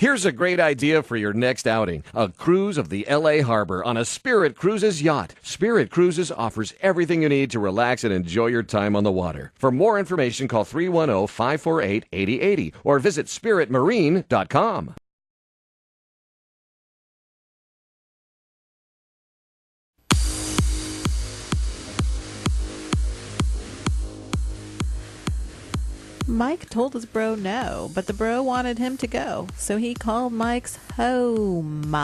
Here's a great idea for your next outing. A cruise of the L.A. Harbor on a Spirit Cruises yacht. Spirit Cruises offers everything you need to relax and enjoy your time on the water. For more information, call 310-548-8080 or visit spiritmarine.com. Mike told his bro no, but the bro wanted him to go. So he called Mike's home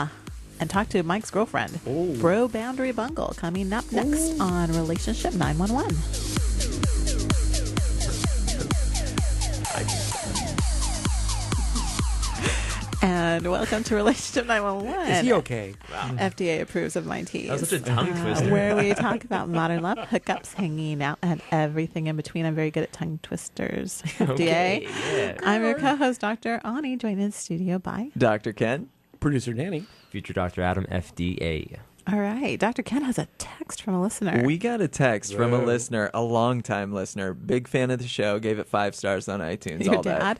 and talked to Mike's girlfriend. Ooh. Bro Boundary Bungle coming up next on Relationship 911. And welcome to Relationship 911. Is he okay? Wow. FDA approves of my tease. That was such a tongue twister. Where we talk about modern love, hookups, hanging out, and everything in between. I'm very good at tongue twisters. FDA. Yeah. I'm your co-host, Dr. Ani, joined in studio by Dr. Ken. Producer Danny. Future Dr. Adam, FDA. All right. Dr. Ken has a text from a listener. We got a text from a listener, a longtime listener, big fan of the show, gave it 5 stars on iTunes. Your all dad?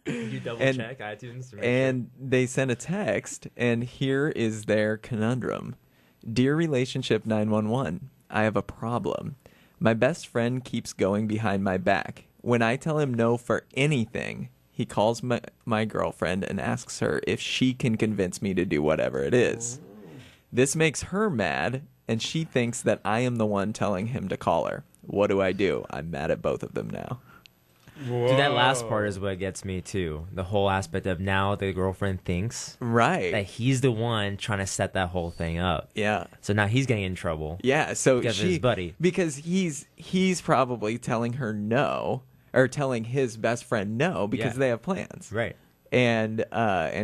You double check iTunes to make and they sent a text, and here is their conundrum. Dear Relationship 911, I have a problem. My best friend keeps going behind my back. When I tell him no for anything, he calls my girlfriend and asks her if she can convince me to do whatever it is. This makes her mad, and she thinks that I am the one telling him to call her. What do I do? I'm mad at both of them now. Dude, that last part is what gets me too. The whole aspect of now the girlfriend thinks that he's the one trying to set that whole thing up. Yeah. So now he's getting in trouble. Yeah. So because of his buddy. Because he's probably telling her no, or telling his best friend no because they have plans. Right. And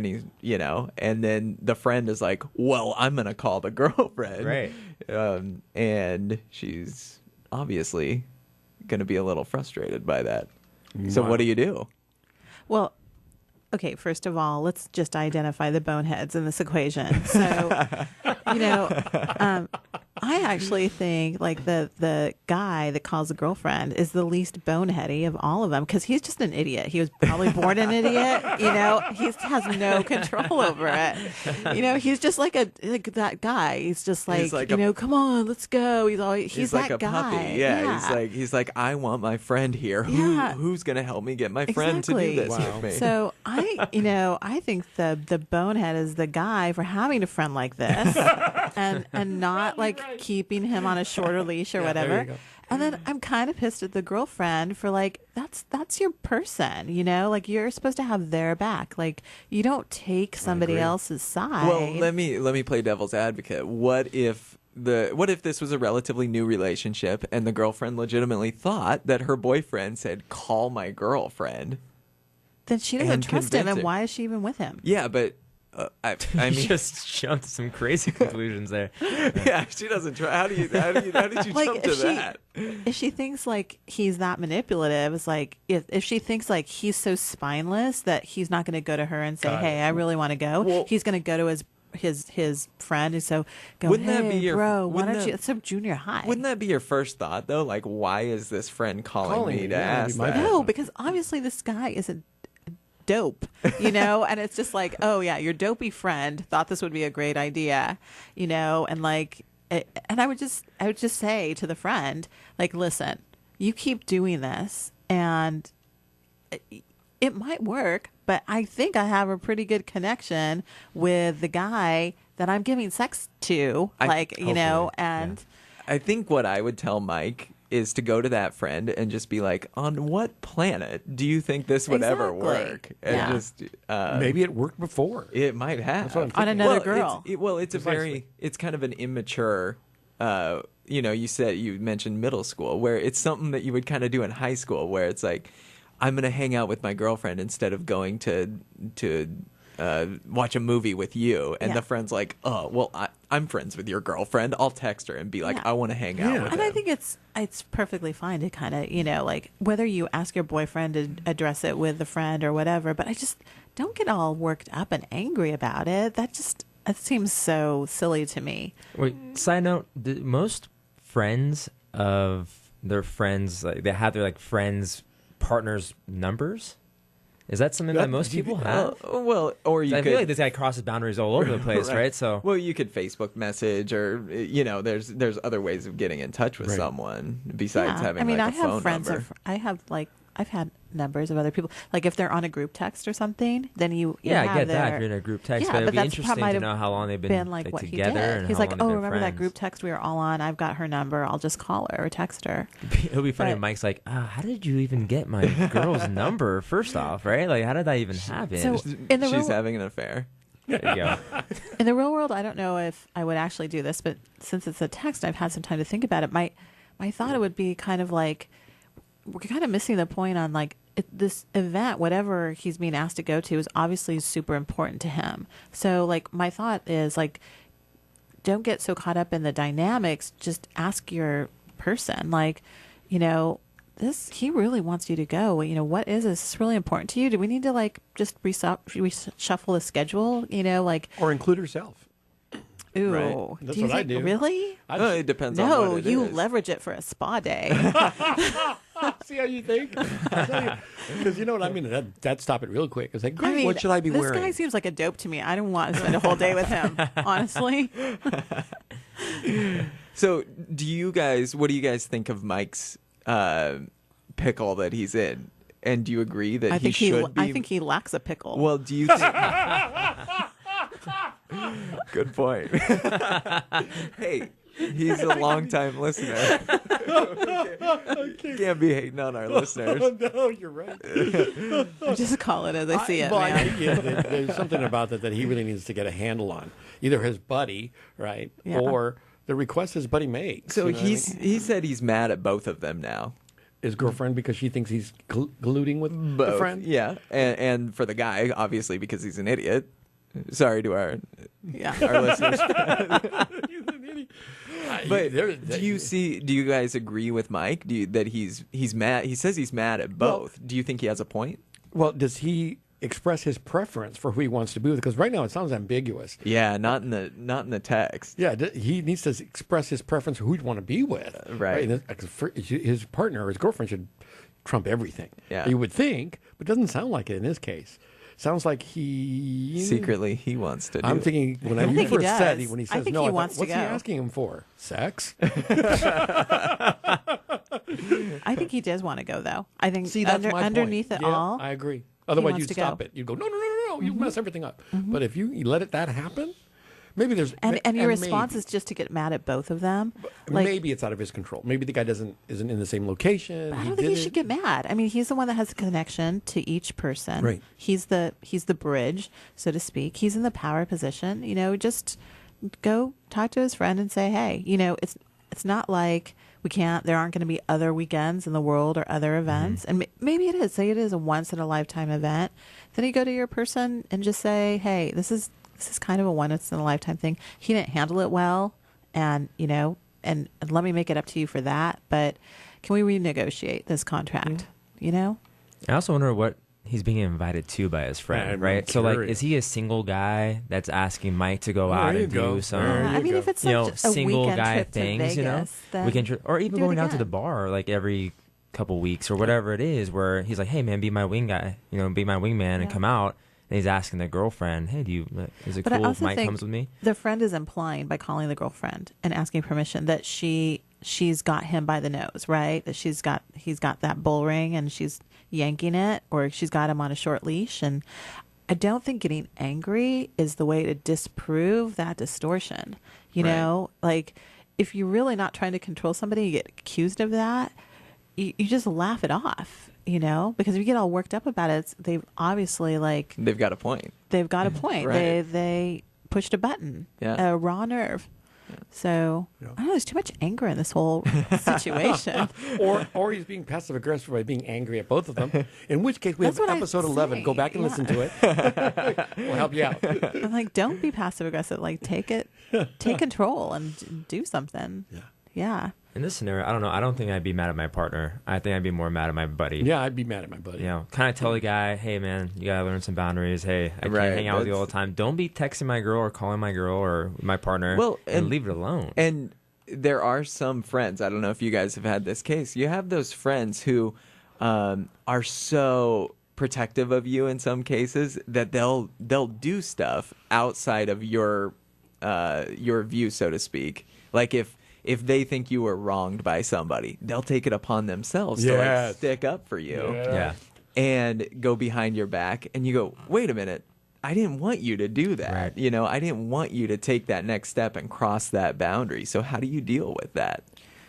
he's, and then the friend is like, well, I'm going to call the girlfriend. Right. And she's obviously going to be a little frustrated by that. So what do you do? Well, okay, first of all, let's just identify the boneheads in this equation. So, I actually think like the guy that calls the girlfriend is the least boneheady of all of them because he's just an idiot. He was probably born an idiot. He has no control over it. He's just like that guy. He's just like come on, let's go. He's like that a guy. puppy. Yeah. He's like I want my friend here. Who's gonna help me get my friend to do this with me? So I think the bonehead is the guy for having a friend like this and not like keeping him on a shorter leash or whatever. And then I'm kind of pissed at the girlfriend for like that's your person, like you're supposed to have their back. Like you don't take somebody else's side. Well, let me play devil's advocate. What if this was a relatively new relationship and the girlfriend legitimately thought that her boyfriend said, "Call my girlfriend"? Then she doesn't trust him, and why is she even with him? Yeah, but I mean, you just jumped to some crazy conclusions there. Yeah, she doesn't try. How did you jump to that? If she thinks like he's that manipulative, it's like if she thinks like he's so spineless that he's not going to go to her and say, "Hey, I really want to go." Well, he's going to go to his friend and so go, wouldn't "Hey, that be your, bro, why don't you?" It's some junior high. Wouldn't that be your first thought though? Like, why is this friend calling me to ask that? No, because obviously this guy isn't dope, and it's just like, oh yeah, your dopey friend thought this would be a great idea, and like, and I would just say to the friend, like, listen, you keep doing this and it might work, but I think I have a pretty good connection with the guy that I'm giving sex to, and I think what I would tell Mike is to go to that friend and just be like, on what planet do you think this would ever work? And just maybe it worked before. It might have on another girl. It's kind of an immature. You mentioned middle school, where it's something that you would kind of do in high school, where it's like, I'm going to hang out with my girlfriend instead of going to watch a movie with you. And the friend's like, oh, well, I'm friends with your girlfriend. I'll text her and be like, I want to hang out with And him. I think it's perfectly fine to kind of, like whether you ask your boyfriend to address it with the friend or whatever, but I just don't get all worked up and angry about it. It seems so silly to me. Wait, side note, most friends of their friends, like they have their like friends' partners' numbers? Is that something that most people have? Well, or you I could. feel like this guy crosses boundaries all over the place, right? So, well, you could Facebook message, or there's other ways of getting in touch with someone besides having I mean, like I a have phone friends. number. I've had numbers of other people. Like if they're on a group text or something, then you yeah, I have get that their, if you're in a group text, Yeah, but it'd but be that's interesting might to have know how long they've been like what he together. did. And He's how like, long they've oh, been remember that friends. group text we were all on? I've got her number. I'll just call her or text her. It'll be funny. But- if Mike's like, how did you even get my girl's number? First off, right? Like, how did I even happen? So in the She's real, having an affair. There you go. in the real world, I don't know if I would actually do this, but since it's a text, I've had some time to think about it. My thought it would be kind of like we're kind of missing the point on like this event, whatever he's being asked to go to, is obviously super important to him. So like my thought is like, don't get so caught up in the dynamics. Just ask your person, like, he really wants you to go. What is this? Is this really important to you? Do we need to like just reshuffle the schedule? Or include herself. Ooh, Right. That's do you what I think, do. Really? It depends on No, what it you is. leverage it for a spa day. See how you think? Because you know what I mean? That'd stop it real quick. It's like, great, I mean, what should I be this wearing? guy seems like a dope to me. I don't want to spend a whole day with him, honestly. So, what do you guys think of Mike's pickle that he's in? And do you agree that I he think should be? I think he lacks a pickle. Well, do you think? Good point. Hey, he's a longtime listener. Can't be hating on our listeners. No, you're right. just call it as I see it, Well, I man. think there's something about that he really needs to get a handle on. Either his buddy, right, Yeah. or the request his buddy makes. So you know what I mean? he said he's mad at both of them now. His girlfriend because she thinks he's colluding with the Both, friend. yeah, and for the guy, obviously, because he's an idiot. Sorry to our Yeah. listeners. But There- do you guys agree with Mike? That he's mad? He says he's mad at both. Do you think he has a point? Well, does he express his preference for who he wants to be with? Because right now it sounds ambiguous. Yeah, not in the text. Yeah, he needs to express his preference for who he'd want to be with. Right. And his partner or his girlfriend should trump everything. Yeah. You would think, but it doesn't sound like it in this case. Sounds like he Secretly, he wants to. I'm do it. thinking when I you think he first said does. when he I says think no, he I thought, wants to what's he go. asking him for? Sex? I think he does want to go, though. I think See, that's my point. underneath it Yeah, all, I agree. Otherwise, wants you'd to stop go. it. You'd go, no, you mess everything up. But if you let that happen, maybe there's and your response maybe, is just to get mad at both of them. Like, maybe it's out of his control. Maybe the guy isn't in the same location. I don't think he should get mad. I mean, he's the one that has a connection to each person. Right. He's the bridge, so to speak. He's in the power position. Just go talk to his friend and say, hey, it's not like there aren't going to be other weekends in the world or other events. And maybe it is. Say it is a once in a lifetime event. Then you go to your person and just say, hey, this is kind of a once in a lifetime thing. He didn't handle it well, and and let me make it up to you for that. But can we renegotiate this contract? I also wonder what he's being invited to by his friend, I'm right? So, like, curious. is he a single guy that's asking Mike to go out There you and go. do some, There I you mean, go. if it's you like know, a single weekend guy trip things, to Vegas, then weekend trip, or even do it going out to the again. bar like every couple weeks or whatever it is, where he's like, "Hey, man, be my wing guy, be my wingman and Yeah. come out." And he's asking the girlfriend, "Hey, is it But I cool if also Mike think comes with me?" the friend is implying by calling the girlfriend and asking permission that she's got him by the nose, right? That he's got that bull ring and she's yanking it, or she's got him on a short leash. And I don't think getting angry is the way to disprove that distortion. Like if you're really not trying to control somebody, you get accused of that, you just laugh it off. Because if you get all worked up about it, they've obviously They've got a point. they've got a point. Right. They pushed a button, Yeah. a raw nerve. So I don't know. There's too much anger in this whole situation. or he's being passive aggressive by being angry at both of them. In which case, we That's have what I episode 11. Go back and say, listen to it. We'll help you out. I'm like, don't be passive aggressive. Like, take control and do something. Yeah. In this scenario, I don't know. I don't think I'd be mad at my partner. I think I'd be more mad at my buddy. Yeah, I'd be mad at my buddy. Kind of tell the guy, hey, man, you got to learn some boundaries. Hey, I can't Right, hang out with you all the that's- time. Don't be texting my girl or calling my girl or my partner. Well, and leave it alone. And there are some friends. I don't know if you guys have had this case. You have those friends who are so protective of you in some cases, that they'll do stuff outside of your view, so to speak. Like if they think you were wronged by somebody, they'll take it upon themselves to like stick up for you. Yeah. And go behind your back, and you go, wait a minute, I didn't want you to do that. Right. You know, I didn't want you to take that next step and cross that boundary. So how do you deal with that?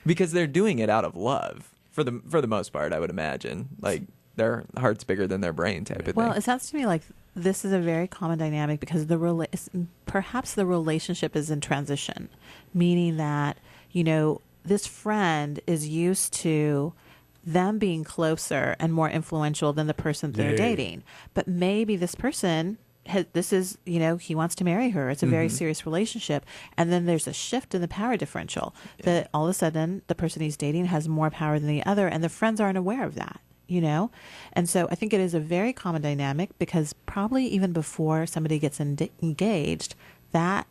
Because they're doing it out of love for the most part, I would imagine. Like their heart's bigger than their brain type of Well, thing. it sounds to me like this is a very common dynamic because perhaps the relationship is in transition, meaning that, you know, this friend is used to them being closer and more influential than the person they're dating. But maybe this person he wants to marry her. It's a very serious relationship. And then there's a shift in the power differential that all of a sudden the person he's dating has more power than the other. And the friends aren't aware of that, you know? And so I think it is a very common dynamic because probably even before somebody gets engaged, that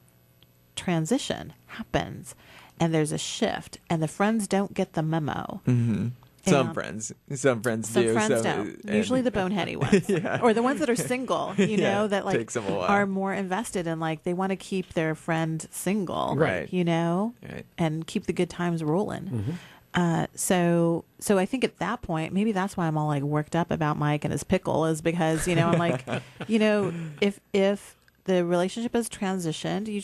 transition happens and there's a shift and the friends don't get the memo. Mm-hmm. Some friends do. Some friends don't. And Usually the boneheady ones, or the ones that are single. You know, that like takes them a while. are more invested in like they want to keep their friend single, Right. You know, Right. and keep the good times rolling. So I think at that point, maybe that's why I'm all like worked up about Mike and his pickle, is because, you know, I'm like, you know, if the relationship has transitioned, you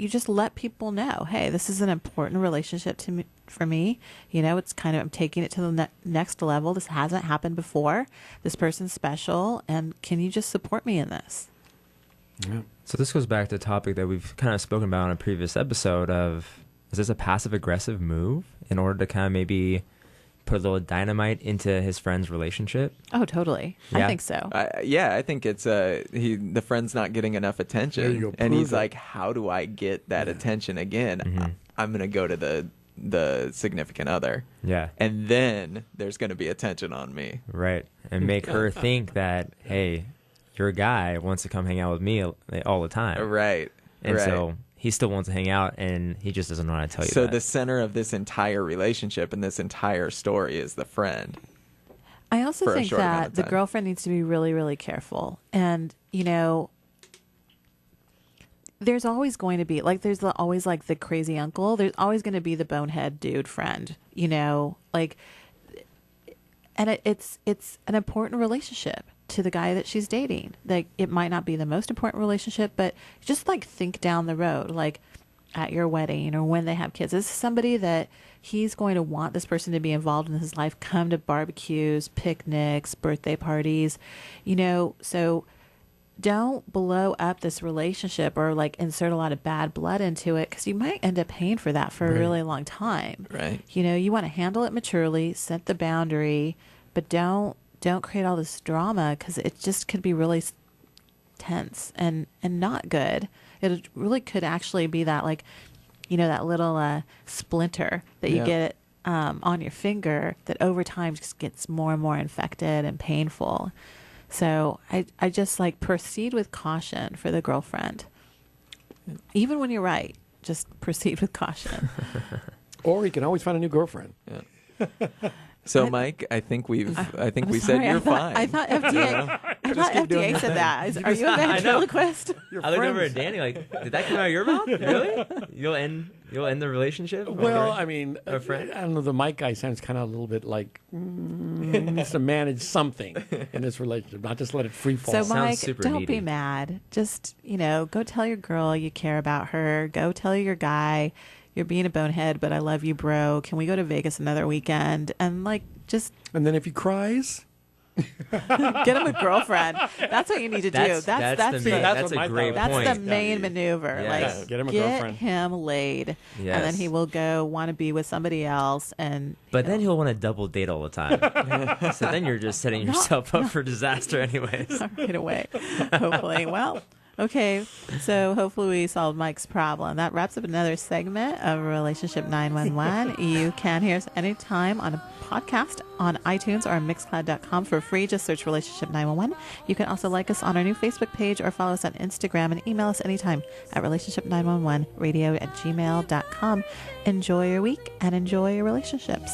just let people know, hey, this is an important relationship for me. You know, it's kind of, I'm taking it to the next level. This hasn't happened before. This person's special. And can you just support me in this? Yeah. So this goes back to the topic that we've kind of spoken about in a previous episode of, is this a passive aggressive move in order to kind of maybe put a little dynamite into his friend's relationship? Oh, totally. Yeah. I think so. I think it's the friend's not getting enough There attention, you go, and he's prove it. like, how do I get that attention again? I'm gonna go to the significant other, Yeah. and then there's gonna be attention on me. Right. And make her think that, hey, your guy wants to come hang out with me all the time. Right. And right. so he still wants to hang out, and he just doesn't know how to tell you So that. the center of this entire relationship and this entire story is the friend. I also for a think short amount that of the time. girlfriend needs to be really, really careful. And, you know, there's always going to be, like, always like the crazy uncle. There's always going to be the bonehead dude friend, you know, like, and it's an important relationship to the guy that she's dating. Like, it might not be the most important relationship, but just like think down the road, like at your wedding or when they have kids. This is somebody that he's going to want this person to be involved in his life, come to barbecues, picnics, birthday parties, you know, so don't blow up this relationship or like insert a lot of bad blood into it, because you might end up paying for that for a really long time. Right. You know, you want to handle it maturely, set the boundary, but don't create all this drama, because it just could be really tense and not good. It really could actually be that, like, you know, that little splinter that you Yeah. get on your finger that over time just gets more and more infected and painful. So I just like proceed with caution for the girlfriend. Even when you're right, just proceed with caution. Or he can always find a new girlfriend. So, Mike, I think we I'm said sorry, you're I thought, fine. I thought FDA said that. Are you a I know. ventriloquist? I looked over at Danny like, did that come out of your mouth? Really? You'll end the relationship? Well, over I mean, a friend? I don't know. The Mike guy sounds kind of a little bit like needs to manage something in this relationship, not just let it free fall. So, Sounds Mike, super don't needy. be mad. Just, you know, go tell your girl you care about her. Go tell your guy you're being a bonehead, but I love you, bro. Can we go to Vegas another weekend? And, like, just And then if he cries, get him a girlfriend. That's what you need to do. That's That's the main- the That's that's what my a great thought that's was. point. the main maneuver. Yes. Like, Get him a girlfriend. him laid, and then Yes. he will go want to be with somebody else. And But you then know, he'll want to double date all the time. So then you're just setting yourself up for disaster anyways. right away. Hopefully. Well, okay. So hopefully we solved Mike's problem. That wraps up another segment of Relationship 911. You can hear us anytime on a podcast on iTunes or on Mixcloud.com for free. Just search Relationship 911. You can also like us on our new Facebook page or follow us on Instagram and email us anytime at relationship911radio@gmail.com. Enjoy your week and enjoy your relationships.